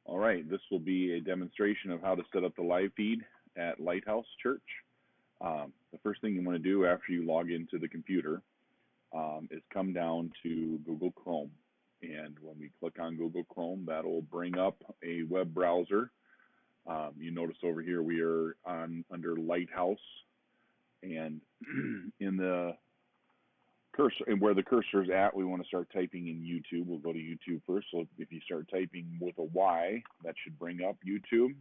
All right, this will be a demonstration of how to set up the live feed at Lighthouse Church. The first thing you want to do after you log into the computer is come down to Google Chrome. And when we click on Google Chrome, that will bring up a web browser. You notice over here we are under Lighthouse, and in the cursor, and where the cursor is at, we want to start typing in YouTube. We'll go to YouTube first. So if you start typing with a Y, that should bring up YouTube.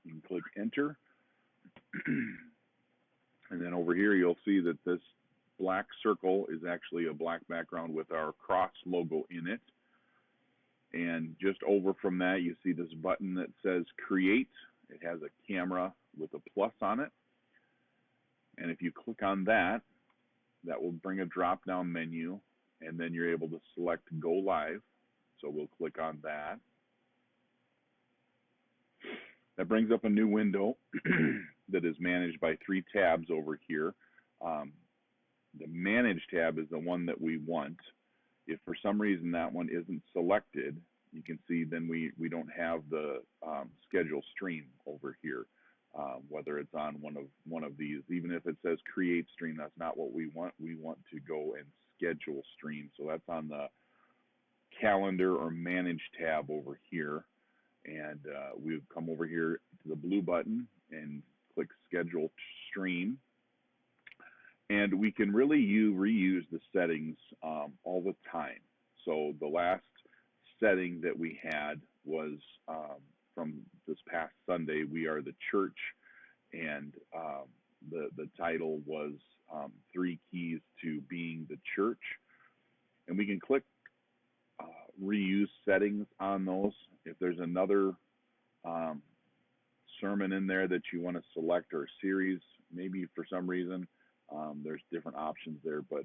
You can click enter. And then over here, you'll see that this black circle is actually a black background with our cross logo in it. And just over from that, you see this button that says create. It has a camera with a plus on it. And if you click on that, that will bring a drop-down menu, and then you're able to select Go Live. So we'll click on that. That brings up a new window that is managed by 3 tabs over here. The Manage tab is the one that we want. If for some reason that one isn't selected, you can see then we don't have the schedule stream over here. Whether it's on one of these, even if it says create stream, that's not what we want. We want to go and schedule stream. So that's on the calendar or manage tab over here. And we've come over here to the blue button and click schedule stream. And we can really reuse the settings all the time. So the last setting that we had was from this past Sunday, We Are the Church, and the title was 3 Keys to Being the Church. And we can click reuse settings on those. If there's another sermon in there that you want to select, or a series, maybe for some reason, there's different options there, but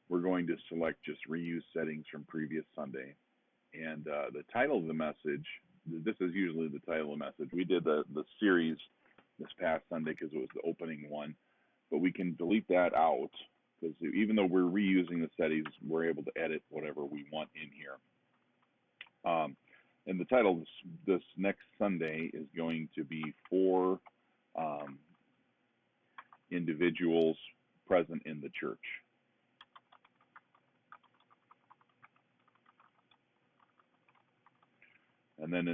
we're going to select just reuse settings from previous Sunday. And the title of the message, this is usually the title of the message. We did the series this past Sunday because it was the opening one, but we can delete that out because even though we're reusing the settings, we're able to edit whatever we want in here. And the title this next Sunday is going to be 4 individuals present in the church. And then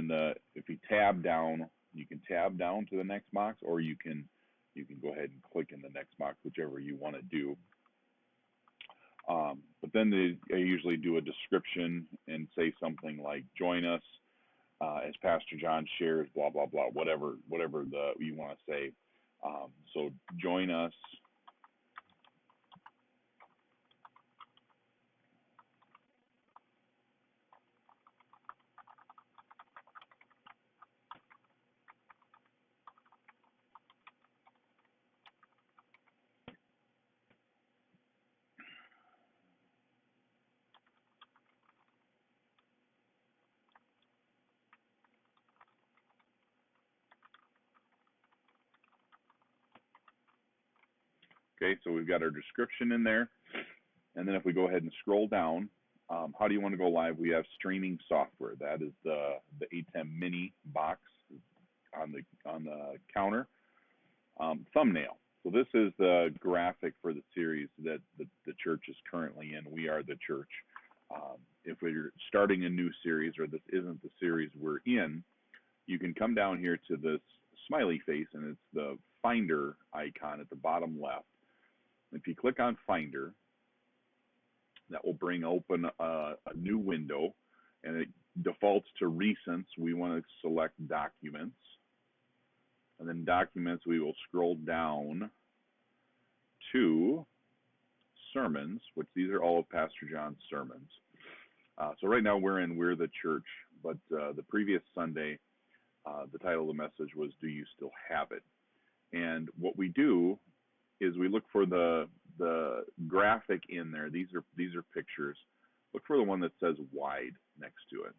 if you tab down, you can tab down to the next box, or you can go ahead and click in the next box, whichever you want to do. But then I usually do a description and say something like, join us as Pastor John shares, blah, blah, blah, whatever you want to say. So join us. Okay, so we've got our description in there. And then if we go ahead and scroll down, how do you want to go live? We have streaming software. That is the ATEM Mini box on the counter. Thumbnail. So this is the graphic for the series that the church is currently in. We Are the Church. If we're starting a new series, or this isn't the series we're in, you can come down here to this smiley face, and it's the Finder icon at the bottom left. If you click on Finder, that will bring open a new window, and it defaults to Recents. We want to select Documents, and then Documents, we will scroll down to Sermons, which these are all of Pastor John's sermons. So right now we're in We're the Church, but the previous Sunday, the title of the message was Do You Still Have It? And what we do is we look for the graphic in there. These are pictures. Look for the one that says wide next to it,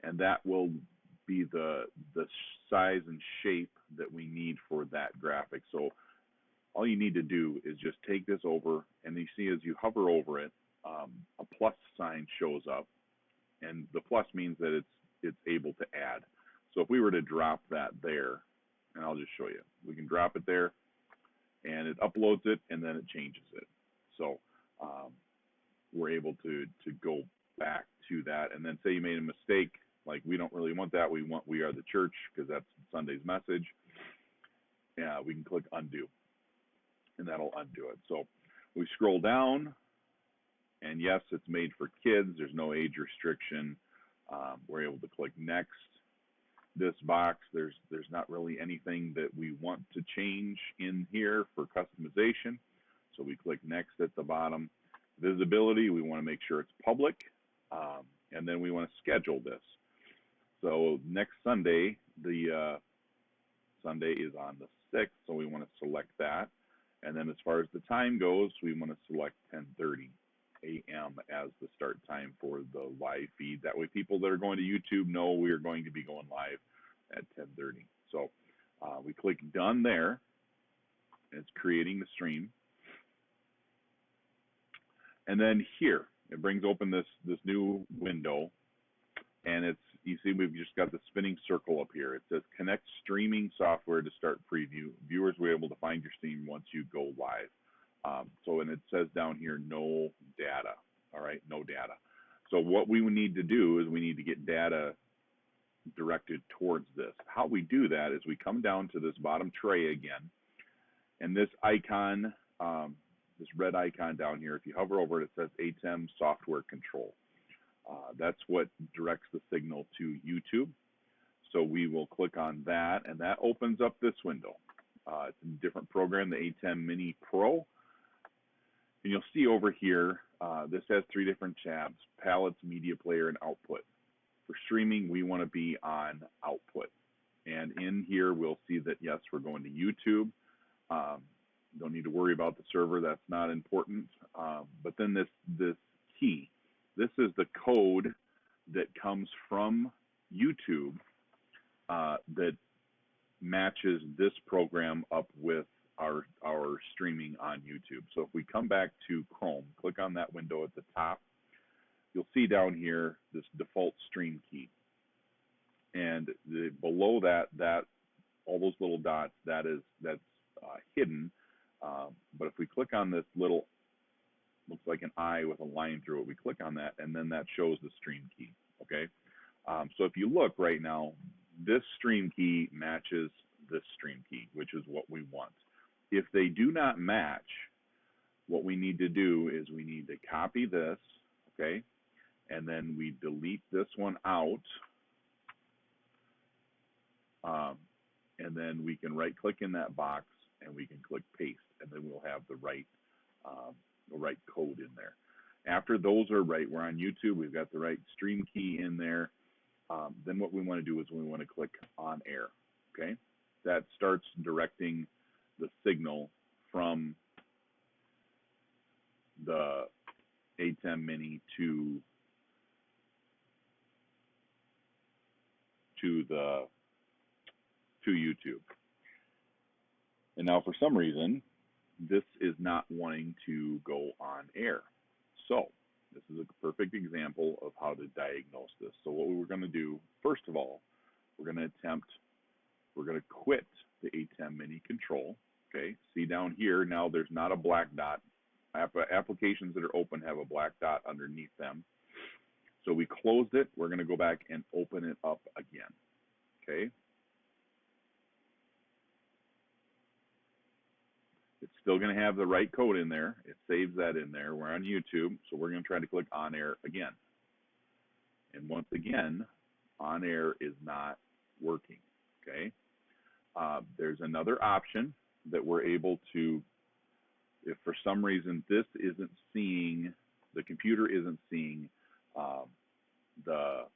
and that will be the size and shape that we need for that graphic. So all you need to do is just take this over, and you see as you hover over it, a plus sign shows up, and the plus means that it's able to add. So if we were to drop that there, and I'll just show you, we can drop it there, and it uploads it, and then it changes it. So we're able to go back to that, and then say you made a mistake, like we don't really want that. We want We Are the Church because that's Sunday's message. Yeah, we can click undo, and that'll undo it. So we scroll down, and yes, it's made for kids. There's no age restriction. We're able to click next. This box, there's not really anything that we want to change in here for customization. So we click next at the bottom. Visibility, we want to make sure it's public, and then we want to schedule this. So next Sunday, the Sunday is on the 6th, so we want to select that. And then as far as the time goes, we want to select 10:30 a.m. as the start time for the live feed. That way people that are going to YouTube know we are going to be going live at 10:30. So we click done there. It's creating the stream. And then here, it brings open this new window, and you see we've just got the spinning circle up here. It says connect streaming software to start preview. Viewers will be able to find your stream once you go live. And it says down here, no data. All right, no data. So what we need to do is we need to get data directed towards this. How we do that is we come down to this bottom tray again, and this icon, this red icon down here, if you hover over it, it says ATEM software control. That's what directs the signal to YouTube. So we will click on that, and that opens up this window. It's a different program, the ATEM Mini Pro. And you'll see over here, this has 3 different tabs: palettes, media player, and output. For streaming, we want to be on output. And in here, we'll see that, yes, we're going to YouTube. Don't need to worry about the server. That's not important. But then this key, this is the code that comes from YouTube that matches this program up with our streaming on YouTube. So if we come back to Chrome, click on that window at the top, you'll see down here this default stream key. And below that, all those little dots, that's hidden. But if we click on this little, looks like an eye with a line through it, we click on that, and then that shows the stream key, okay? So if you look right now, this stream key matches this stream key, which is what we want. If they do not match, what we need to do is we need to copy this, okay? And then we delete this one out. And then we can right-click in that box, and we can click paste, and then we'll have the right code in there. After those are right, we're on YouTube, we've got the right stream key in there. Then what we want to do is we want to click on air, okay? That starts directing the signal from the ATEM Mini to YouTube. And now for some reason, this is not wanting to go on air. So this is a perfect example of how to diagnose this. So what we're going to do, first of all, we're going to quit the ATEM Mini control. Okay, see down here, now there's not a black dot. Applications that are open have a black dot underneath them. So we closed it. We're going to go back and open it up again. Okay. It's still going to have the right code in there. It saves that in there. We're on YouTube, so we're going to try to click on air again. And once again, on air is not working. Okay. There's another option that we're able to, if for some reason this isn't seeing, the computer isn't seeing the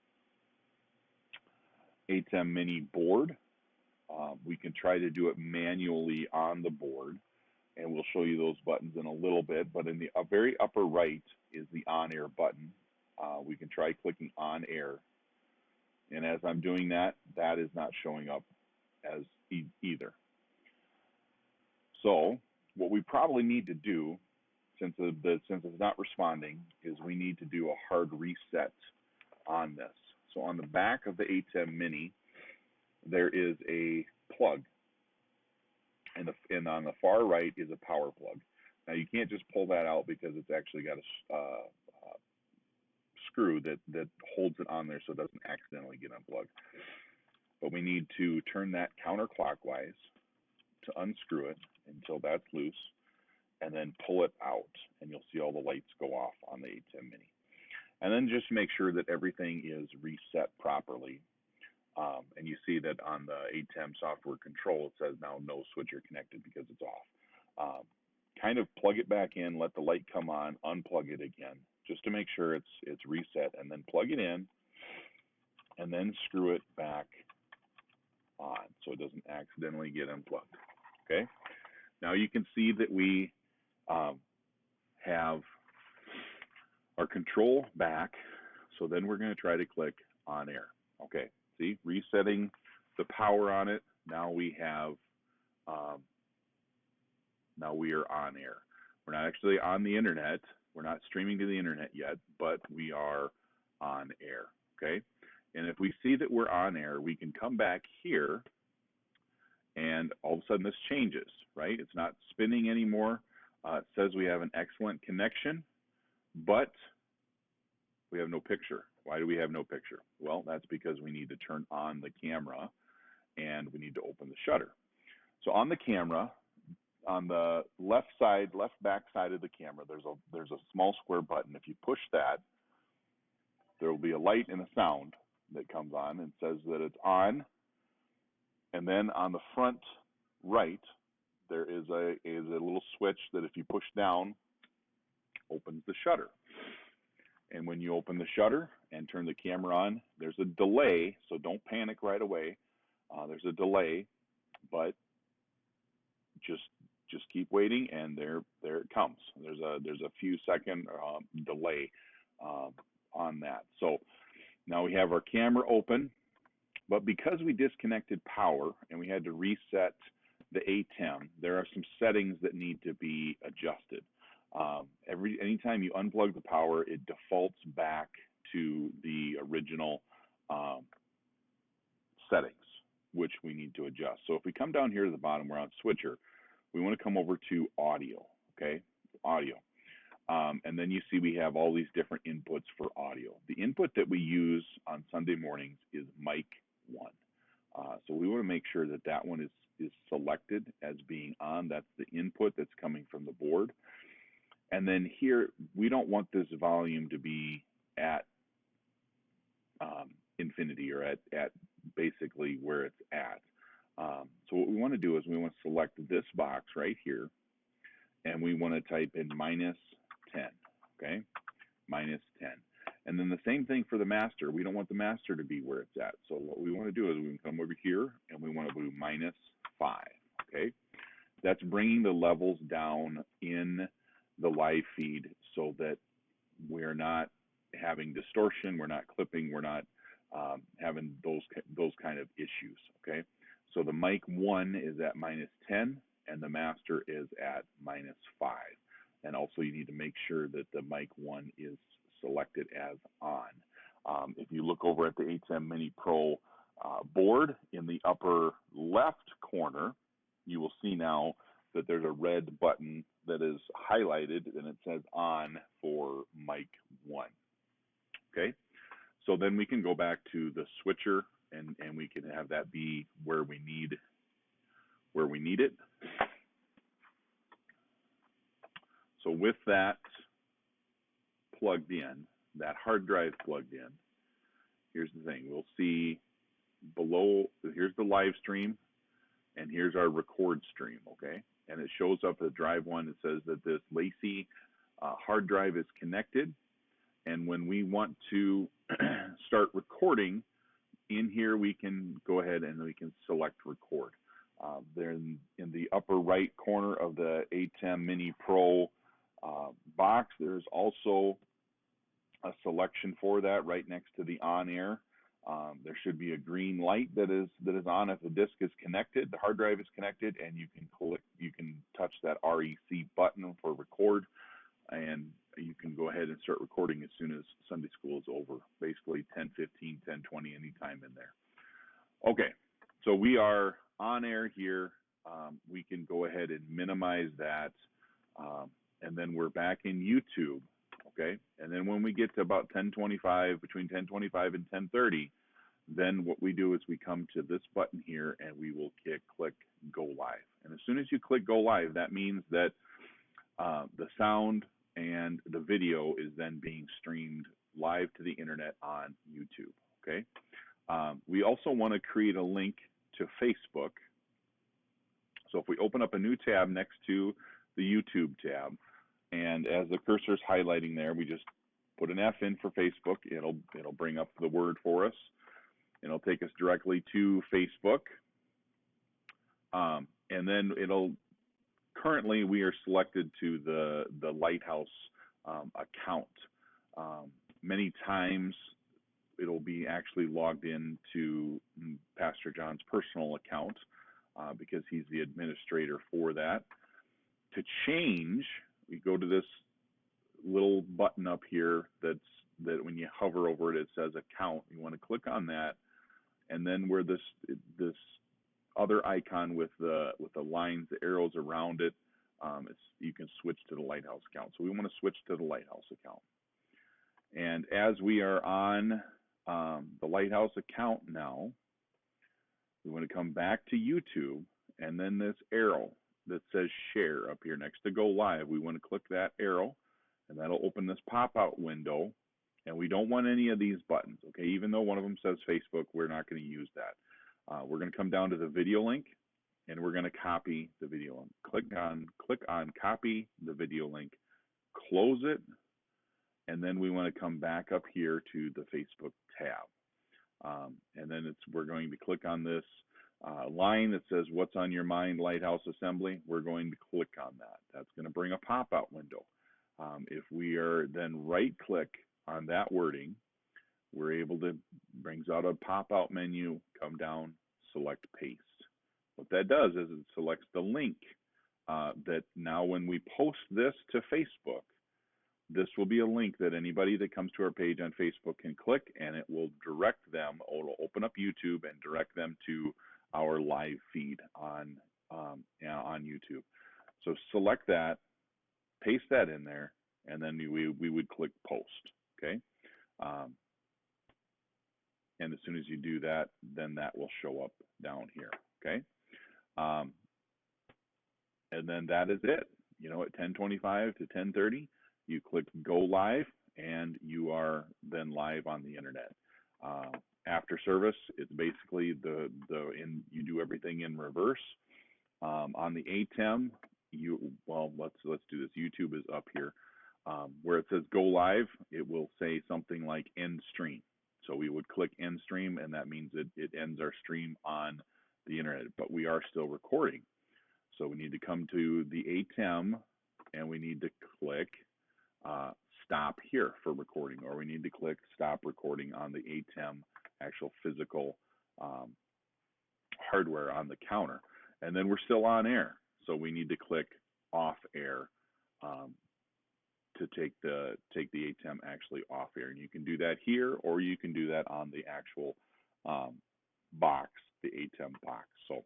ATEM Mini board, we can try to do it manually on the board, and we'll show you those buttons in a little bit. But in the very upper right is the on air button. We can try clicking on air, and as I'm doing that, that is not showing up as either. So what we probably need to do, since it's not responding, is we need to do a hard reset on this. So on the back of the ATEM Mini, there is a plug, and on the far right is a power plug. Now you can't just pull that out because it's actually got a screw that holds it on there so it doesn't accidentally get unplugged. But we need to turn that counterclockwise to unscrew it until that's loose, and then pull it out, and you'll see all the lights go off on the ATEM Mini. And then just make sure that everything is reset properly. And you see that on the ATEM software control, it says now no switcher connected because it's off. Kind of plug it back in, let the light come on, unplug it again, just to make sure it's reset, and then plug it in, and then screw it back on so it doesn't accidentally get unplugged. Okay. Now you can see that we have our control back. So then we're going to try to click on air. Okay. See, resetting the power on it. Now we have, now we are on air. We're not actually on the internet. We're not streaming to the internet yet, but we are on air. Okay. And if we see that we're on air, we can come back here, and all of a sudden this changes, right? It's not spinning anymore. It says we have an excellent connection, but we have no picture. Why do we have no picture? Well, that's because we need to turn on the camera, and we need to open the shutter. So on the camera, on the left back side of the camera, there's a small square button. If you push that, there will be a light and a sound that comes on and says that it's on. And then on the front right, there is a little switch that if you push down, opens the shutter. And when you open the shutter and turn the camera on, there's a delay, so don't panic right away. There's a delay, but just keep waiting, and there it comes. There's a few second delay on that. So now we have our camera open, but because we disconnected power and we had to reset the ATEM, there are some settings that need to be adjusted. Anytime you unplug the power, it defaults back to the original settings, which we need to adjust. So if we come down here to the bottom, we're on switcher. We want to come over to audio, okay? Audio. And then you see we have all these different inputs for audio. The input that we use on Sunday mornings is mic 1. So we want to make sure that that one is selected as being on. That's the input that's coming from the board. And then here, we don't want this volume to be at infinity or at basically where it's at. So what we want to do is we want to select this box right here, and we want to type in -10, okay? -10. And then the same thing for the master. We don't want the master to be where it's at. So what we want to do is we can come over here, and we want to do -5, okay? That's bringing the levels down in the live feed so that we're not having distortion, we're not clipping, we're not having those kind of issues, okay? So the mic 1 is at -10, and the master is at -5. And also you need to make sure that the mic 1 is selected as on. If you look over at the ATEM Mini Pro board in the upper left corner, you will see now that there's a red button that is highlighted, and it says on for mic 1. Okay, so then we can go back to the switcher, and we can have that be where we need it. So with that plugged in, that hard drive plugged in, here's the thing. We'll see below, here's the live stream, and here's our record stream, okay? And it shows up at drive 1. It says that this LaCie hard drive is connected. And when we want to start recording, in here we can go ahead and we can select record. There in the upper right corner of the ATEM Mini Pro box, there's also a selection for that right next to the on air. There should be a green light that is on if the disk is connected, the hard drive is connected, and you can touch that REC button for record, and you can go ahead and start recording as soon as Sunday school is over, basically 10:15, 10:20, anytime in there. Okay, so we are on air here. We can go ahead and minimize that, and then we're back in YouTube. Okay, and then when we get to about 10:25, between 10:25 and 10:30, then what we do is we come to this button here and we will click go live. And as soon as you click go live, that means that the sound and the video is then being streamed live to the internet on YouTube. Okay. We also want to create a link to Facebook. So if we open up a new tab next to the YouTube tab, and as the cursor is highlighting there, we just put an F in for Facebook. It'll bring up the word for us. It'll take us directly to Facebook, and then currently we are selected to the Lighthouse account. Many times it'll be actually logged into Pastor John's personal account because he's the administrator for that. To change, we go to this little button up here that when you hover over it, it says account. You want to click on that, and then where this other icon with the lines, the arrows around it, you can switch to the Lighthouse account. So we want to switch to the Lighthouse account. And as we are on the Lighthouse account now, we want to come back to YouTube, and then this arrow that says share up here next to go live, we want to click that arrow, and that'll open this pop-out window. And we don't want any of these buttons, okay? Even though one of them says Facebook, we're not going to use that. We're going to come down to the video link, and we're going to copy the video link. Click on copy the video link, close it, and then we want to come back up here to the Facebook tab. And then we're going to click on this line that says, what's on your mind, Lighthouse Assembly? We're going to click on that. That's going to bring a pop-out window. If we are then right-click on that wording, we're able to, brings out a pop-out menu, come down, select paste. What that does is it selects the link that now when we post this to Facebook, this will be a link that anybody that comes to our page on Facebook can click, and it will direct them, or it'll open up YouTube and direct them to our live feed on YouTube. So select that, paste that in there, and then we would click post, okay? And as soon as you do that, then that will show up down here, okay? And then that is it. You know, at 10:25 to 10:30, you click go live, and you are then live on the internet. After service, it's basically you do everything in reverse. On the ATEM, let's do this. YouTube is up here. Where it says go live, it will say something like end stream. So we would click end stream, and that means it ends our stream on the internet, but we are still recording. So we need to come to the ATEM, and we need to click stop here for recording, or we need to click stop recording on the ATEM actual physical hardware on the counter. And then we're still on air, so we need to click off air to take the ATEM actually off air. And you can do that here, or you can do that on the actual box, the ATEM box. So